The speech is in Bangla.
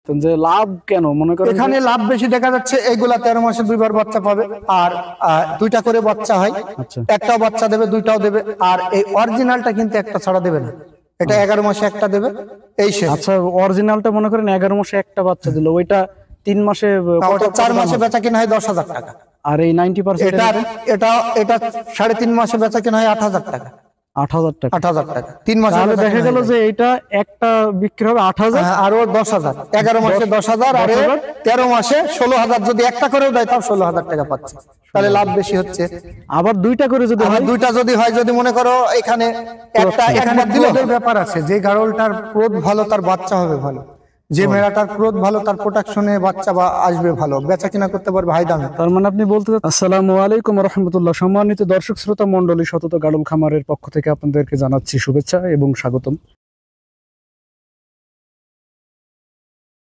যে লাভ কেন মনে করেন এখানে লাভ বেশি দেখা যাচ্ছে, এইগুলা 13 মাসে 2 বার বাচ্চা পাবে, আর 2টা করে বাচ্চা হয়, আচ্ছা একটাও বাচ্চা দেবে, 2টাও দেবে। আর এই অরিজিনালটা কিন্তু একটা ছাড়া দেবে না, এটা 11 মাসে একটা দেবে, এই শেষ। আচ্ছা অরিজিনালটা মনে করেন 11 মাসে একটা বাচ্চা দিল, ওইটা 3 মাসে ওটা 4 মাসে বেচা কিনা হয় 10,000 টাকা। আর এই 90% এটা এটা এটা 3.5 মাসে বেচা কিনা হয় 8,000 টাকা। 8,000 টাকা। 8,000 টাকা 3 মাসে তাহলে দেখা গেল যে এটা একটা বিক্রি হবে 8,000, আরো 10,000, 11 মাসে 10,000, আর 13 মাসে 16,000। যদি একটা করেও দেয় তাও 16,000 টাকা পাচ্ছে, তাহলে লাভ বেশি হচ্ছে। আবার 2টা করে যদি আবার হয়, 2টা যদি হয়, যদি মনে করো এখানে একটা একবার দিলে ব্যাপার আছে, যে গাড়লটার ক্রোধ ভালো তার বাচ্চা হবে ভালো, যে মেয়েটার ক্রোধ ভালো তার প্রোডাকশনে বাচ্চা বা আসবে ভালো, বেচা কিনা করতে পারবে হাই দামে। তার মানে আপনি বলতে আসসালামু আলাইকুম রাহমাতুল্লাহ। সম্মানিত দর্শক শ্রোতা মণ্ডলী, সতত গাড়ল খামারের পক্ষ থেকে আপনাদেরকে জানাচ্ছি শুভেচ্ছা এবং স্বাগতম।